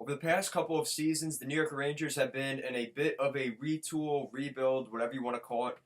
Over the past couple of seasons, the New York Rangers have been in a bit of a retool, rebuild, whatever you want to call it.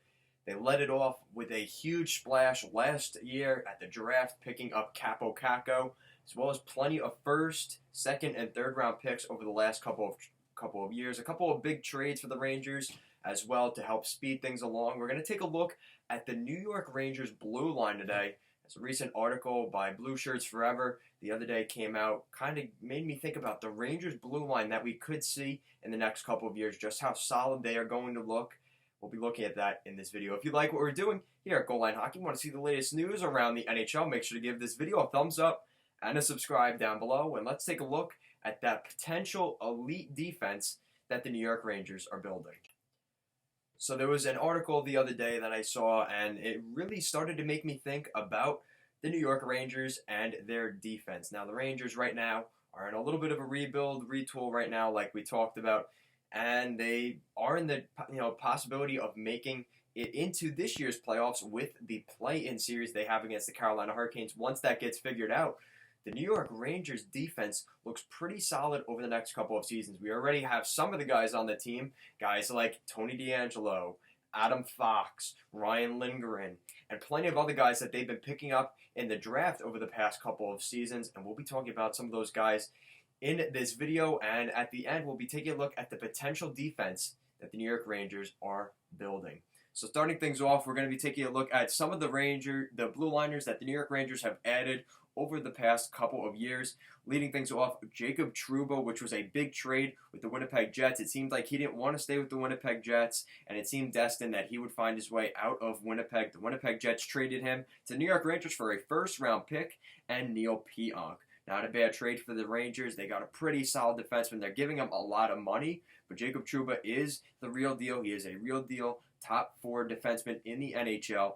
They led it off with a huge splash last year at the draft, picking up Kaapo Kakko, as well as plenty of first, second, and third round picks over the last couple of years. A couple of big trades for the Rangers as well to help speed things along. We're going to take a look at the New York Rangers blue line today. As a recent article by Blue Shirts Forever the other day came out, kind of made me think about the Rangers blue line that we could see in the next couple of years, just how solid they are going to look. We'll be looking at that in this video. If you like what we're doing here at Goal Line Hockey, want to see the latest news around the NHL, make sure to give this video a thumbs up and a subscribe down below. And let's take a look at that potential elite defense that the New York Rangers are building. So there was an article the other day that I saw, and it really started to make me think about the New York Rangers and their defense. Now, the Rangers right now are in a little bit of a rebuild, retool right now, like we talked about, and they are in the possibility of making it into this year's playoffs with the play-in series they have against the Carolina Hurricanes. Once that gets figured out, the New York Rangers defense looks pretty solid over the next couple of seasons. We already have some of the guys on the team, guys like Tony Dangelo, Adam Fox, Ryan Lindgren, and plenty of other guys that they've been picking up in the draft over the past couple of seasons. And we'll be talking about some of those guys in this video. And at the end, we'll be taking a look at the potential defense that the New York Rangers are building. So starting things off, we're going to be taking a look at some of the blue liners that the New York Rangers have added over the past couple of years. Leading things off, Jacob Trouba, which was a big trade with the Winnipeg Jets. It seemed like he didn't want to stay with the Winnipeg Jets, and it seemed destined that he would find his way out of Winnipeg. The Winnipeg Jets traded him to the New York Rangers for a first-round pick and Neil Pionk. Not a bad trade for the Rangers. They got a pretty solid defenseman. They're giving him a lot of money, but Jacob Trouba is the real deal. He is a real deal top four defenseman in the NHL.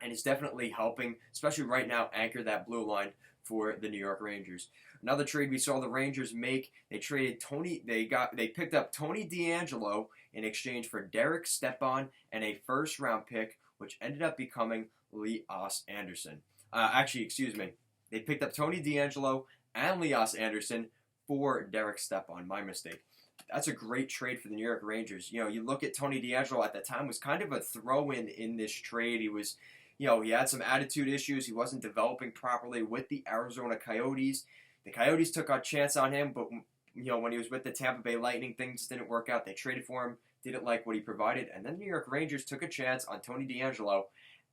And he's definitely helping, especially right now, anchor that blue line for the New York Rangers. Another trade we saw the Rangers make, they picked up Tony Dangelo in exchange for Derek Stepan and a first-round pick, which ended up becoming Lias Andersson. They picked up Tony Dangelo and Lias Andersson for Derek Stepan. My mistake. That's a great trade for the New York Rangers. You look at Tony Dangelo at the time, was kind of a throw-in in this trade. He was, he had some attitude issues. He wasn't developing properly with the Arizona Coyotes. The Coyotes took a chance on him, but when he was with the Tampa Bay Lightning, things didn't work out. They traded for him, didn't like what he provided, and then the New York Rangers took a chance on Tony Dangelo,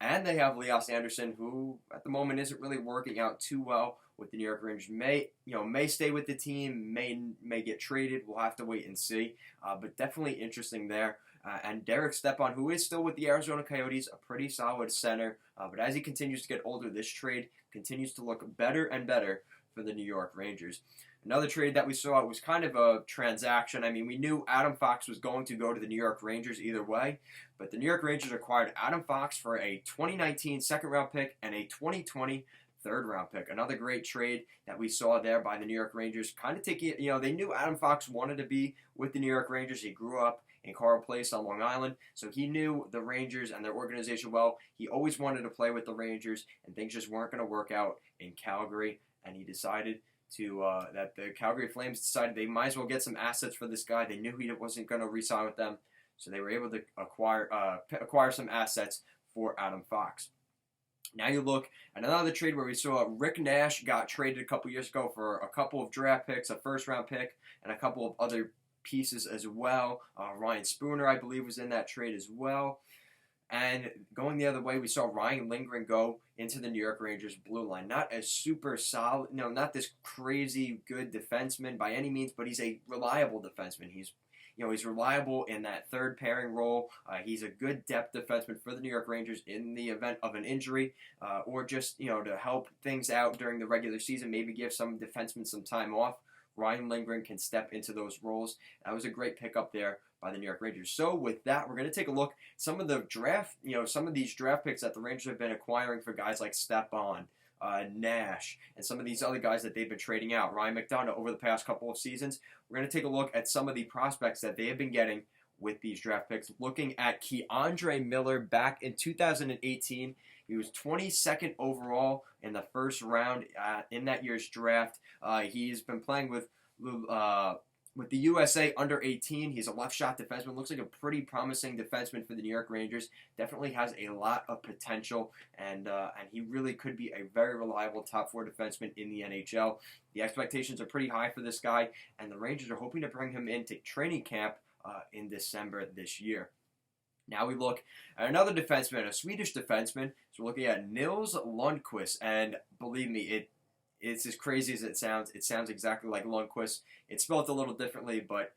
and they have Lias Andersson, who at the moment isn't really working out too well with the New York Rangers. May stay with the team, may get traded. We'll have to wait and see, but definitely interesting there. And Derek Stepan, who is still with the Arizona Coyotes, a pretty solid center, but as he continues to get older, this trade continues to look better and better for the New York Rangers. Another trade that we saw, it was kind of a transaction. I mean, we knew Adam Fox was going to go to the New York Rangers either way, but the New York Rangers acquired Adam Fox for a 2019 second-round pick and a 2020 third-round pick. Another great trade that we saw there by the New York Rangers. Kind of taking, they knew Adam Fox wanted to be with the New York Rangers. He grew up in Carle Place on Long Island, so he knew the Rangers and their organization well. He always wanted to play with the Rangers, and things just weren't going to work out in Calgary, and he decided that the Calgary Flames decided they might as well get some assets for this guy. They knew he wasn't going to re-sign with them, so they were able to acquire some assets for Adam Fox. Now you look at another trade where we saw Rick Nash got traded a couple years ago for a couple of draft picks, a first-round pick, and a couple of other pieces as well. Ryan Spooner, I believe, was in that trade as well. And going the other way, we saw Ryan Lindgren go into the New York Rangers blue line. Not a super solid, not this crazy good defenseman by any means, but he's a reliable defenseman. He's reliable in that third pairing role. He's a good depth defenseman for the New York Rangers in the event of an injury, or just to help things out during the regular season. Maybe give some defensemen some time off. Ryan Lindgren can step into those roles. That was a great pickup there by the New York Rangers. So with that, we're going to take a look at some of the draft, some of these draft picks that the Rangers have been acquiring for guys like Stepan, Nash, and some of these other guys that they've been trading out. Ryan McDonough over the past couple of seasons. We're going to take a look at some of the prospects that they have been getting with these draft picks. Looking at K'Andre Miller back in 2018. He was 22nd overall in the first round in that year's draft. He's been playing with with the USA under 18. He's a left shot defenseman. Looks like a pretty promising defenseman for the New York Rangers. Definitely has a lot of potential, and he really could be a very reliable top 4 defenseman in the NHL. The expectations are pretty high for this guy, and the Rangers are hoping to bring him into training camp in December this year. Now we look at another defenseman, a Swedish defenseman. So we're looking at Nils Lundqvist, and believe me, it's as crazy as it sounds. It sounds exactly like Lundqvist. It's spelled a little differently, but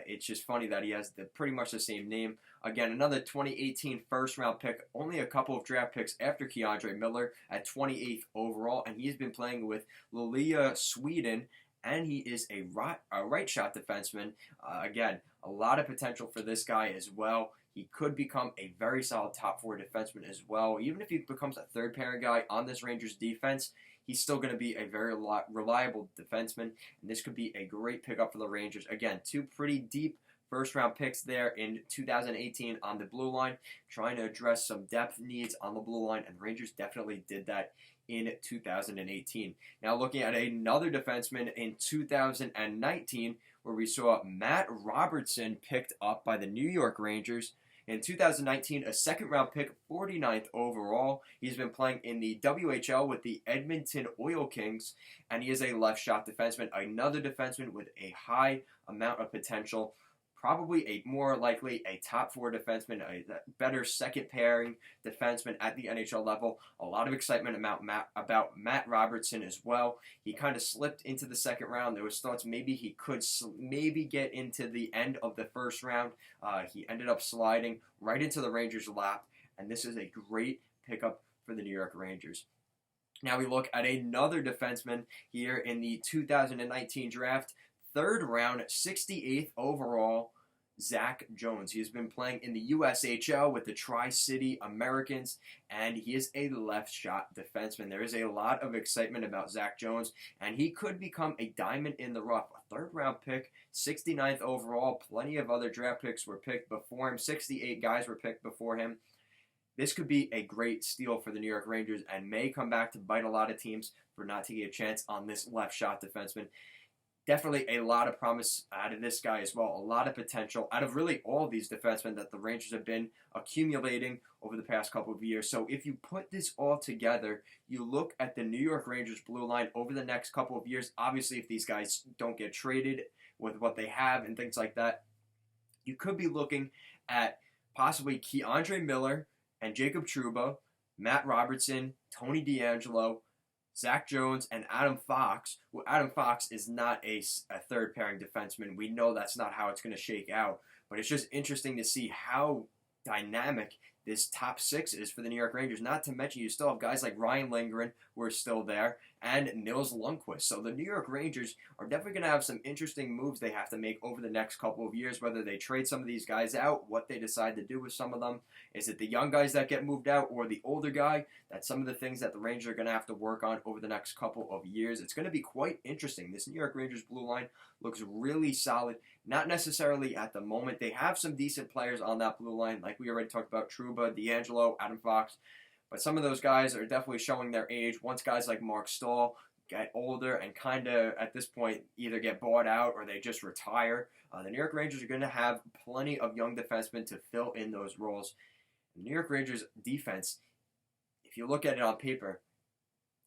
it's just funny that he has pretty much the same name. Again, another 2018 first-round pick, only a couple of draft picks after K'Andre Miller at 28th overall, and he's been playing with Lias, Sweden, and he is a right shot defenseman. Again, a lot of potential for this guy as well. He could become a very solid top 4 defenseman as well. Even if he becomes a third-pairing guy on this Rangers defense, he's still going to be a very reliable defenseman, and this could be a great pickup for the Rangers. Again, 2 pretty deep first-round picks there in 2018 on the blue line, trying to address some depth needs on the blue line, and the Rangers definitely did that in 2018. Now looking at another defenseman in 2019, where we saw Matt Robertson picked up by the New York Rangers. In 2019, a second-round pick, 49th overall. He's been playing in the WHL with the Edmonton Oil Kings, and he is a left-shot defenseman, another defenseman with a high amount of potential. Probably more likely a top 4 defenseman, a better second-pairing defenseman at the NHL level. A lot of excitement about Matt Robertson as well. He kind of slipped into the second round. There was thoughts maybe he could maybe get into the end of the first round. He ended up sliding right into the Rangers' lap, and this is a great pickup for the New York Rangers. Now we look at another defenseman here in the 2019 draft. Third round, 68th overall, Zach Jones. He has been playing in the USHL with the Tri-City Americans, and he is a left-shot defenseman. There is a lot of excitement about Zach Jones, and he could become a diamond in the rough. A third-round pick, 69th overall. Plenty of other draft picks were picked before him. 68 guys were picked before him. This could be a great steal for the New York Rangers and may come back to bite a lot of teams for not taking a chance on this left-shot defenseman. Definitely a lot of promise out of this guy as well. A lot of potential out of really all of these defensemen that the Rangers have been accumulating over the past couple of years. So if you put this all together, you look at the New York Rangers blue line over the next couple of years. Obviously, if these guys don't get traded with what they have and things like that, you could be looking at possibly K'Andre Miller and Jacob Trouba, Matt Robertson, Tony Dangelo, Zach Jones, and Adam Fox. Well, Adam Fox is not a third-pairing defenseman. We know that's not how it's going to shake out. But it's just interesting to see how dynamic this top 6 is for the New York Rangers. Not to mention you still have guys like Ryan Lindgren who are still there, and Nils Lundqvist. So the New York Rangers are definitely going to have some interesting moves they have to make over the next couple of years, whether they trade some of these guys out, what they decide to do with some of them. Is it the young guys that get moved out or the older guy? That's some of the things that the Rangers are going to have to work on over the next couple of years. It's going to be quite interesting. This New York Rangers blue line looks really solid. Not necessarily at the moment. They have some decent players on that blue line, like we already talked about, Trouba, Dangelo, Adam Fox. But some of those guys are definitely showing their age. Once guys like Mark Stahl get older and kind of, at this point, either get bought out or they just retire, the New York Rangers are going to have plenty of young defensemen to fill in those roles. The New York Rangers defense, if you look at it on paper,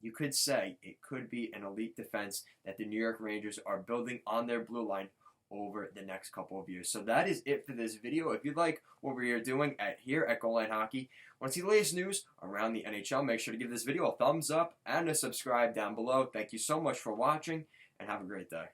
you could say it could be an elite defense that the New York Rangers are building on their blue line over the next couple of years. So that is it for this video. If you like what we're doing here at Goal Line Hockey, want to see the latest news around the NHL, make sure to give this video a thumbs up and a subscribe down below. Thank you so much for watching, and have a great day.